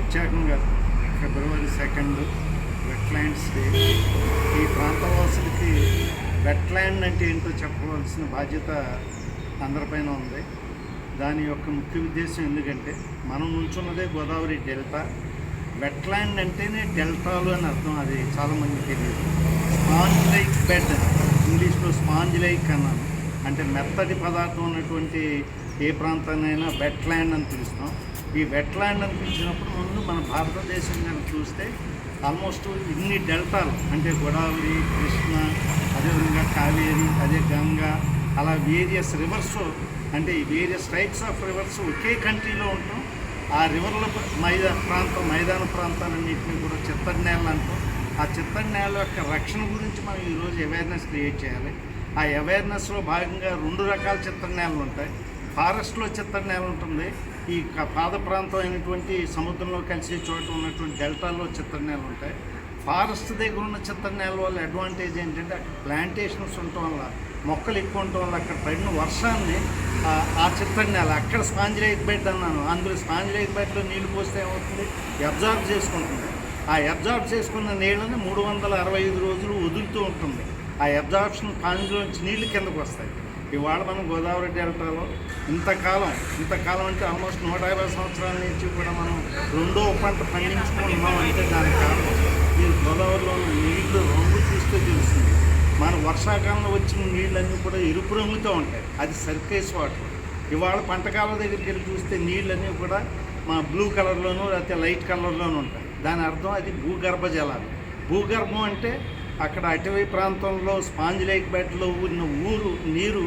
ప్రత్యేకంగా ఫిబ్రవరి 2 wetlands day. ఈ ప్రాంతవాసులకి wetland అంటే ఏంటో చెప్పవలసిన బాధ్యత అందరిపైన ఉంది. దాని యొక్క ముఖ్య ఉద్దేశం ఎందుకంటే మనం నుంచున్నదే గోదావరి డెల్టా. వెట్లాండ్ అంటేనే డెల్టాలు అని అర్థం. అది చాలామంది తెలియదు. స్పాంజ్ లైక్ బెడ్, ఇంగ్లీష్లో స్పాంజ్ లైక్ అన్నాను. అంటే మెత్తటి పదార్థం ఉన్నటువంటి ఏ ప్రాంతాన్నైనా వెట్లాండ్ అని పిలుస్తాం. ఈ వెట్లాండ్ అని పిలిచినప్పుడు ముందు మన భారతదేశం కనుక చూస్తే ఆల్మోస్ట్ ఇన్ని డెల్టాలు అంటే గోదావరి, కృష్ణ, అదేవిధంగా కావేరి, అదే గంగా, అలా వేరియస్ రివర్స్ అంటే ఈ వేరియస్ టైప్స్ ఆఫ్ రివర్స్ ఒకే కంట్రీలో ఉంటాం. ఆ రివర్ల మైదాన ప్రాంతాలన్నింటినీ కూడా చిత్తడి నేలలు అంటాం. ఆ చిత్తడి నేల యొక్క రక్షణ గురించి మనం ఈరోజు అవేర్నెస్ క్రియేట్ చేయాలి. ఆ అవేర్నెస్లో భాగంగా 2 రకాల చిత్తడి నేలలు ఉంటాయి. ఫారెస్ట్లో చిత్తడి నేల ఉంటుంది. ఈ పాద ప్రాంతం అయినటువంటి సముద్రంలో కలిసే చోట ఉన్నటువంటి డెల్టాల్లో చిత్తడి నేలలు ఉంటాయి. ఫారెస్ట్ దగ్గర ఉన్న చిత్తడి నేల వల్ల అడ్వాంటేజ్ ఏంటంటే అక్కడ ప్లాంటేషన్స్ ఉండటం వల్ల, మొక్కలు ఎక్కువ ఉండటం వల్ల అక్కడ పడిన వర్షాన్ని ఆ చిత్తడి నేల అక్కడ స్పాంజ్ లైక్ బెడ్ అన్నాను. అందులో స్పాంజ్ లైక్ బెడ్లో నీళ్లు పోస్తే ఏమవుతుంది, అబ్జార్బ్ చేసుకుంటుంది. ఆ అబ్జార్బ్ చేసుకున్న నీళ్ళని 365 రోజులు వదులుతూ ఉంటుంది. ఆ అబ్జార్ప్షన్ స్పాంజ్లోంచి నీళ్లు కిందకు వస్తాయి. ఇవాళ మనం గోదావరి డెల్టాలో ఇంతకాలం అంటే ఆల్మోస్ట్ 150 సంవత్సరాల నుంచి కూడా మనం 2వ పంట పండించుకుంటున్నాం. అంటే దానికి కారణం మీరు గోదావరిలో నీళ్లు రంగు చూస్తే తెలుస్తుంది. మన వర్షాకాలంలో వచ్చిన నీళ్ళన్నీ కూడా ఎరుపు రంగుతో ఉంటాయి. అది సర్ఫేస్ వాటర్. ఇవాళ పంటకాలం దగ్గరికి వెళ్ళి చూస్తే నీళ్ళన్నీ కూడా మా బ్లూ కలర్లోనూ లేకపోతే లైట్ కలర్లోనూ ఉంటాయి. దాని అర్థం అది భూగర్భ జలాలు. భూగర్భం అంటే అక్కడ అటవీ ప్రాంతంలో స్పాంజ్ లైక్ బెడ్లో ఉన్న నీరు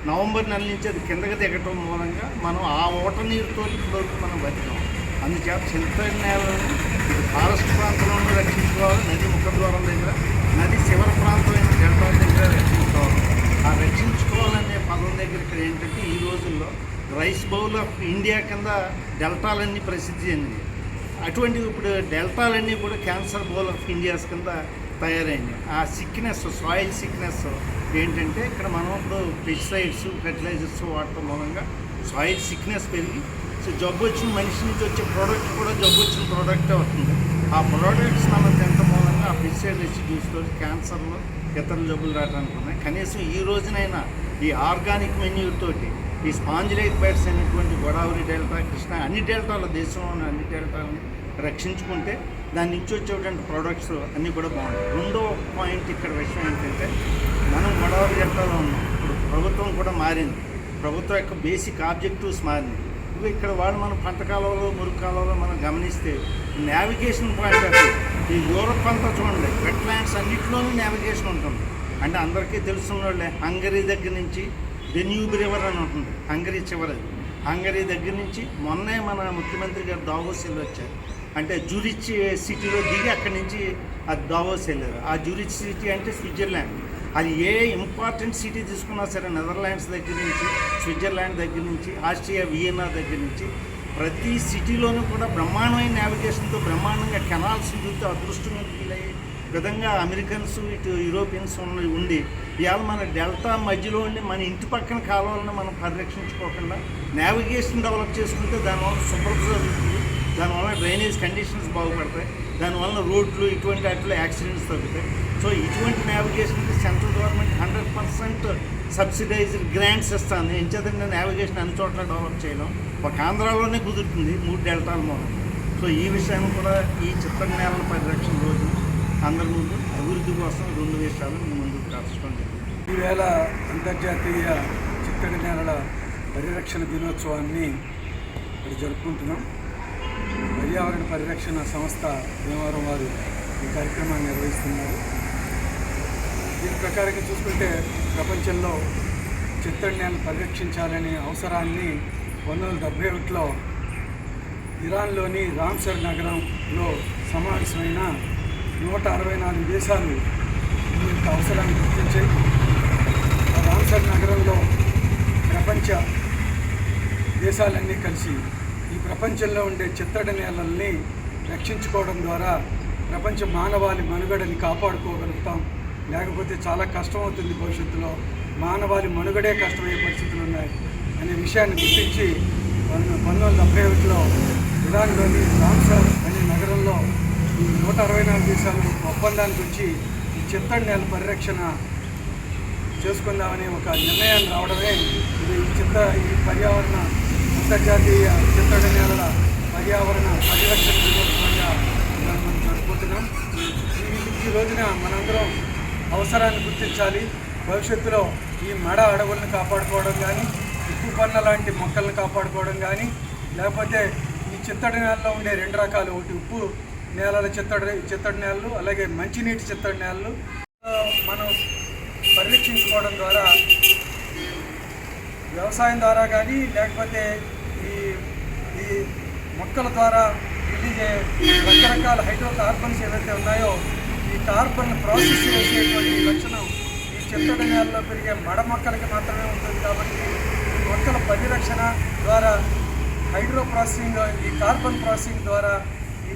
నవంబర్ నెల నుంచి అది కిందకి దిగటం మూలంగా మనం ఆ ఓట నీరుతో ఇప్పటివరకు మనం బతికాం. అందుచేత చిత్తడి నేలను ఇది ఫారెస్ట్ ప్రాంతంలో రక్షించుకోవాలి. నది ముఖద్వారం దగ్గర, నది శివర ప్రాంతమైన డెల్టా దగ్గర రక్షించుకోవాలి. ఆ రక్షించుకోవాలనే పదం దగ్గర ఇక్కడ ఏంటంటే ఈ రోజుల్లో రైస్ బౌల్ ఆఫ్ ఇండియా కింద డెల్టాలన్నీ ప్రసిద్ధి చెందినాయి. అటువంటివి ఇప్పుడు డెల్టాలన్నీ కూడా క్యాన్సర్ బౌల్ ఆఫ్ ఇండియాస్ కింద తయారైంది. ఆ సిక్నెస్, సాయిల్ సిక్నెస్ ఏంటంటే ఇక్కడ మనం ఇప్పుడు పెస్టిసైడ్స్, ఫెర్టిలైజర్స్ వాడటం మూలంగా సాయిల్ సిక్నెస్ పెరిగి జబ్బు వచ్చిన మనిషి నుంచి వచ్చే ప్రోడక్ట్ కూడా జబ్బు వచ్చిన ప్రోడక్టే వస్తుంది. ఆ ప్రోడక్ట్స్ మనం తినటం మూలంగా ఆ పెస్టిసైడ్ రెసిడ్యూస్తో క్యాన్సర్లు, ఇతర జబ్బులు రావడానికి ఉన్నాయి. కనీసం ఈ రోజునైనా ఈ ఆర్గానిక్ మెన్యూతోటి ఈ స్పాంజ్ లైక్ బెడ్స్ అనేటువంటి గోదావరి డెల్టా, కృష్ణ అన్ని డెల్టాల దేశంలో అన్ని డెల్టాలని రక్షించుకుంటే దాని నుంచి వచ్చేటువంటి ప్రోడక్ట్స్ అన్నీ కూడా బాగుంటాయి. 2వ పాయింట్ ఇక్కడ విషయం ఏంటంటే మనం గోదావరి డెల్టాలో ఉన్నాం. ఇప్పుడు ప్రభుత్వం కూడా మారింది. ప్రభుత్వం యొక్క బేసిక్ ఆబ్జెక్టివ్స్ మారింది. ఇక్కడ వాళ్ళు మన పంట కాలంలో, మురుగు కాలంలో మనం గమనిస్తే నావిగేషన్ పాయింట్ ఆఫ్ ఈ యూరప్ అంతా చూడండి, వెట్లాండ్స్ అన్నింటిలోనూ నావిగేషన్ ఉంటుంది. అంటే అందరికీ తెలుసున్న వాళ్ళే హంగరీ దగ్గర నుంచి డెన్యూబ్ రివర్ అని ఉంటుంది. హంగరీ చివరది. హంగరీ దగ్గర నుంచి మొన్నే మన ముఖ్యమంత్రి గారు దావోస్ వెళ్ళి వచ్చారు. అంటే జూరిచ్ సిటీలో దిగి అక్కడి నుంచి అది దావోస్ వెళ్ళారు. ఆ జూరిచ్ సిటీ అంటే స్విట్జర్లాండ్. అది ఏ ఇంపార్టెంట్ సిటీ తీసుకున్నా సరే, నెదర్లాండ్స్ దగ్గర నుంచి, స్విట్జర్లాండ్ దగ్గర నుంచి, ఆస్ట్రియా వియన్నా దగ్గర నుంచి ప్రతి సిటీలోనూ కూడా బ్రహ్మాండమైన నావిగేషన్తో బ్రహ్మాండంగా కెనాల్స్ చూస్తే అదృష్టంగా ఫీల్ అయ్యే విధంగా అమెరికన్స్, ఇటు యూరోపియన్స్ ఉండి ఇవాళ మన డెల్టా మధ్యలో ఉండి మన ఇంటి పక్కన కాలువలను మనం పరిరక్షించుకోకుండా నావిగేషన్ డెవలప్ చేసుకుంటే దానివల్ల శుభ్రత జరుగుతుంది. దానివల్ల డ్రైనేజ్ కండిషన్స్ బాగుపడతాయి. దానివల్ల రోడ్లు ఇటువంటి వాటిలో యాక్సిడెంట్స్ తగ్గుతాయి. సో ఇటువంటి నావిగేషన్కి సెంట్రల్ గవర్నమెంట్ 100% సబ్సిడైజ్డ్ గ్రాంట్స్ ఇస్తాను. ఎంచేతంటే నావిగేషన్ అన్ని చోట్ల డెవలప్ చేయడం ఒక ఆంధ్రాలోనే కుదురుతుంది 3 డెల్టాల మూలం. సో ఈ విషయం కూడా ఈ చిత్తడి నేలల పరిరక్షణ రోజు అందరి ముందు అభివృద్ధి కోసం 2 విషయాలు మీ ముందుకు రాసుకోవడం జరిగింది. ఈవేళ అంతర్జాతీయ చిత్తడి నేలల పరిరక్షణ దినోత్సవాన్ని ఇక్కడ జరుపుకుంటున్నాం. పర్యావరణ పరిరక్షణ సంస్థ భీమవరం వారు ఈ కార్యక్రమాన్ని నిర్వహిస్తున్నారు. దీని ప్రకారంగా చూసుకుంటే ప్రపంచంలో చిత్తడి నేలను పరిరక్షించాలనే అవసరాన్ని 1971లో ఇరాన్లోని రామ్సర్ నగరంలో సమావేశమైన 164 దేశాలు ఈ యొక్క అవసరాన్ని గుర్తించాయి. రామ్సర్ నగరంలో ప్రపంచ దేశాలన్నీ కలిసి ఈ ప్రపంచంలో ఉండే చిత్తడి నేలల్ని రక్షించుకోవడం ద్వారా ప్రపంచ మానవాళి మనుగడని కాపాడుకోగలుగుతాం. లేకపోతే చాలా కష్టమవుతుంది. భవిష్యత్తులో మానవాళి మనుగడే కష్టమయ్యే పరిస్థితులు ఉన్నాయి అనే విషయాన్ని గుర్తించి 1971లో ఇరాన్లోని రామ్సర్ అనే నగరంలో ఈ 164 దేశాలు ఒప్పందానికి వచ్చి ఈ చిత్తడి నేల పరిరక్షణ చేసుకుందామని ఒక నిర్ణయాన్ని రావడమే ఈ పర్యావరణ అంతర్జాతీయ చిత్తడి నేలల పర్యావరణ పరిరక్షణ దినోత్సవంగా మనం జరుపుకుంటున్నాం. ఈ రోజున మనందరం అవసరాన్ని గుర్తించాలి. భవిష్యత్తులో ఈ మడ అడవులను కాపాడుకోవడం కానీ, ఉప్పు పన్న లాంటి మొక్కలను కాపాడుకోవడం కానీ, లేకపోతే ఈ చిత్తడి నేలలో ఉండే 2 రకాలు, ఒకటి ఉప్పు నేలల చిత్తడి నేలలు, అలాగే మంచినీటి చిత్తడి నేలలు మనం పరిరక్షించుకోవడం ద్వారా వ్యవసాయం ద్వారా కానీ, లేకపోతే ఈ ఈ మొక్కల ద్వారా రిలీజ్ రకరకాల హైడ్రోకార్బన్స్ ఏవైతే ఉన్నాయో ఈ కార్బన్ ప్రాసెస్ చేసేటువంటి లక్షణం ఈ చిత్తడి నేలలో పెరిగే మడ మొక్కలకి మాత్రమే ఉంటుంది. కాబట్టి ఈ మొక్కల పరిరక్షణ ద్వారా హైడ్రో ప్రాసెసింగ్, ఈ కార్బన్ ప్రాసెసింగ్ ద్వారా ఈ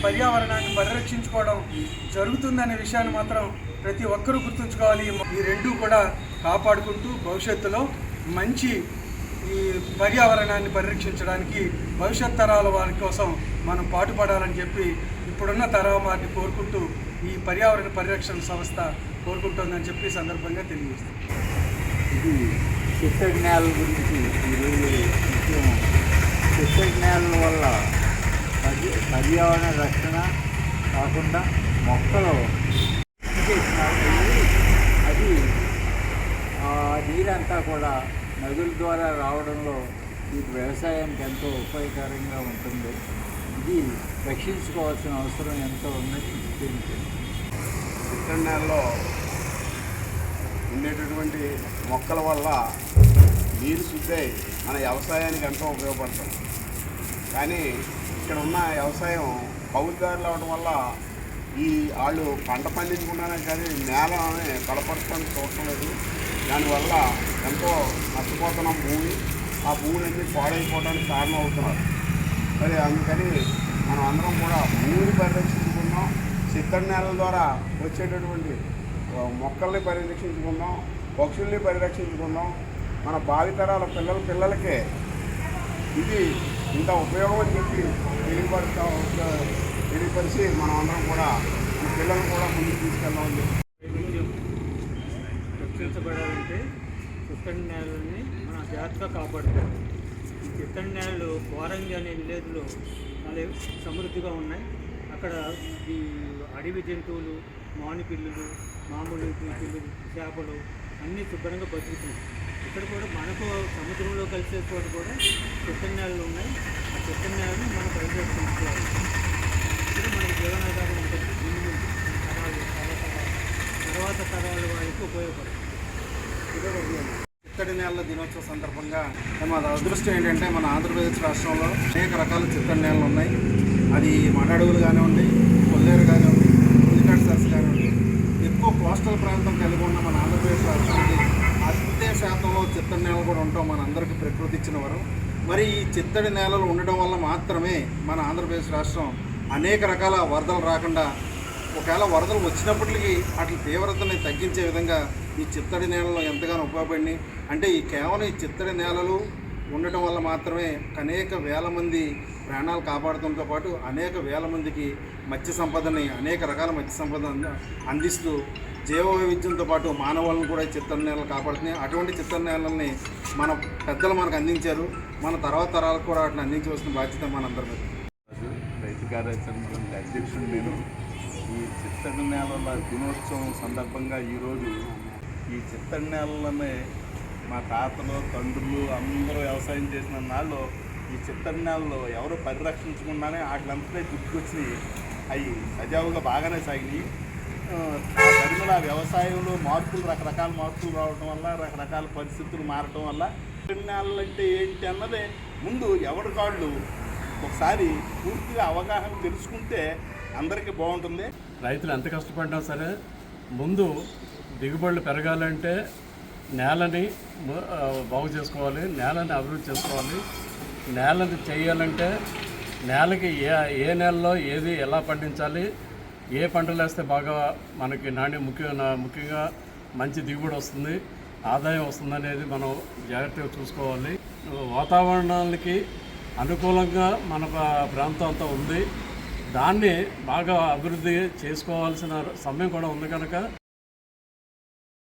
పర్యావరణాన్ని పరిరక్షించుకోవడం జరుగుతుందనే విషయాన్ని మాత్రం ప్రతి ఒక్కరూ గుర్తుంచుకోవాలి. ఈ రెండూ కూడా కాపాడుకుంటూ భవిష్యత్తులో మంచి ఈ పర్యావరణాన్ని పరిరక్షించడానికి భవిష్యత్ తరాల వారి కోసం మనం పాటుపడాలని చెప్పి ఇప్పుడున్న తరం వారిని కోరుకుంటూ ఈ పర్యావరణ పరిరక్షణ సంస్థ కోరుకుంటుందని చెప్పి సందర్భంగా తెలియజేస్తాం. ఇది చిత్తడి నేలల గురించి ఈరోజు ముఖ్యం. చిత్తడి నేలల వల్ల పర్యావరణ రక్షణ కాకుండా మొక్కలు అది నీరంతా కూడా నదుల ద్వారా రావడంలో ఈ వ్యవసాయానికి ఎంతో ఉపయోగకరంగా ఉంటుంది. ఇది రక్షించుకోవాల్సిన అవసరం ఎంతో ఉన్నది. చిత్తడి నేలలో ఉండేటటువంటి మొక్కల వల్ల నీరు శుద్ధై మన వ్యవసాయానికి ఎంతో ఉపయోగపడుతుంది. కానీ ఇక్కడ ఉన్న వ్యవసాయం కౌలుదారులు అవడం వల్ల ఈ వాళ్ళు పంట పండించుకున్నానే కానీ నేలని బలపరచడానికి చూడటం లేదు. దానివల్ల ఎంతో నష్టపోతున్నాం భూమి. ఆ భూములన్నీ పాడైపోవడానికి కారణం అవుతున్నారు. మరి అందుకని మనం అందరం కూడా భూమిని పరిరక్షించుకుందాం, చిత్తడి నేలల ద్వారా వచ్చేటటువంటి మొక్కల్ని పరిరక్షించుకుందాం, పక్షుల్ని పరిరక్షించుకుందాం. మన భావితరాల పిల్లలకే ఇది ఇంత ఉపయోగం అని చెప్పి తెలియపరిచి మనం అందరం కూడా ఈ పిల్లల్ని కూడా ముందుకు తీసుకెళ్దామని చెప్పి. రక్షించబడాలంటే చిత్తడి నేలని మనం జాగ్రత్తగా కాపాడుకోవాలి. ఈ చిత్తడి నేలలు కోరంగి అనే విలేజ్లో చాలా సమృద్ధిగా ఉన్నాయి. అక్కడ ఈ అడవి జంతువులు, మామిపిల్లులు, మామూలు పిల్లులు, చేపలు అన్నీ శుభ్రంగా బతుకుతున్నాయి. ఇక్కడ కూడా మనకు సముద్రంలో కలిసే చోట కూడా చిత్తడి నేలలు ఉన్నాయి. ఆ చిత్తడి నేలని మనం పరిరక్షించుకోవాలి. ఇది మనకి జీవనాధారం ఉంటుంది. ముందు తర్వాత తరాల వారికి ఉపయోగపడుతుంది. చిత్తడి నేలల దినోత్సవ సందర్భంగా మన అదృష్టం ఏంటంటే మన ఆంధ్రప్రదేశ్ రాష్ట్రంలో అనేక రకాల చిత్తడి నేలలు ఉన్నాయి. అది మడడుగులు కానివ్వండి, కొల్లేరు కానివ్వండి, పులికాట్ సరస్సు కానివ్వండి, ఎక్కువ కోస్టల్ ప్రాంతం కలిగి ఉన్న మన ఆంధ్రప్రదేశ్ రాష్ట్రానికి అదే శాతంలో చిత్తడి నేలలు కూడా ఉంటాం. మనందరికీ ప్రకృతి ఇచ్చిన వారు. మరి ఈ చిత్తడి నేలలు ఉండడం వల్ల మాత్రమే మన ఆంధ్రప్రదేశ్ రాష్ట్రం అనేక రకాల వరదలు రాకుండా, ఒకవేళ వరదలు వచ్చినప్పటికీ వాటి తీవ్రతని తగ్గించే విధంగా ఈ చిత్తడి నేలలో ఎంతగానో ఉపయోగపడినాయి. అంటే ఈ కేవలం ఈ చిత్తడి నేలలు ఉండటం వల్ల మాత్రమే అనేక వేల మంది ప్రాణాలు కాపాడటంతో పాటు అనేక వేల మందికి మత్స్య సంపదని, అనేక రకాల మత్స్య సంపద అందిస్తూ జీవ వైవిధ్యంతో పాటు మానవాళ్ళను కూడా చిత్తడి నేలలు కాపాడుతున్నాయి. అటువంటి చిత్తడి నేలల్ని మన పెద్దలు మనకు అందించారు. మన తర్వాత తరాలకు కూడా వాటిని అందించవలసిన బాధ్యత మనందరి మీద. రైతు కార్యాచరణ అధ్యక్షుడు నేను. ఈ చిత్తడి నేలల దినోత్సవం సందర్భంగా ఈరోజు ఈ చిత్తడి నేలలోనే మా తాతలు, తండ్రులు అందరూ వ్యవసాయం చేసిన నాళ్ళు ఈ చిత్తడి నేలలో ఎవరు పరిరక్షించకుండానే వాటిలంతా గుర్తుకొచ్చినాయి. అవి సజావుగా బాగానే సాగినాయి. ఆ పరిమళ వ్యవసాయంలో మార్పులు, రకరకాల మార్పులు రావడం వల్ల, రకరకాల పరిస్థితులు మారటం వల్ల చిత్తడి నేలలు అంటే ఏంటి అన్నదే ముందు ఎవరి కాళ్ళు ఒకసారి పూర్తిగా అవగాహన తెలుసుకుంటే అందరికీ బాగుంటుంది. రైతులు ఎంత కష్టపడ్డా సరే ముందు దిగుబడులు పెరగాలంటే నేలని బాగు చేసుకోవాలి, నేలని అభివృద్ధి చేసుకోవాలి. నేలని చేయాలంటే నేలకి ఏ నెలలో ఏది ఎలా పండించాలి, ఏ పంటలు వేస్తే బాగా మనకి ముఖ్యంగా మంచి దిగుబడి వస్తుంది, ఆదాయం వస్తుంది అనేది మనం జాగ్రత్తగా చూసుకోవాలి. వాతావరణానికి అనుకూలంగా మన ప్రాంతం అంతా ఉంది. దాన్ని బాగా అభివృద్ధి చేసుకోవాల్సిన సమయం కూడా ఉంది కనుక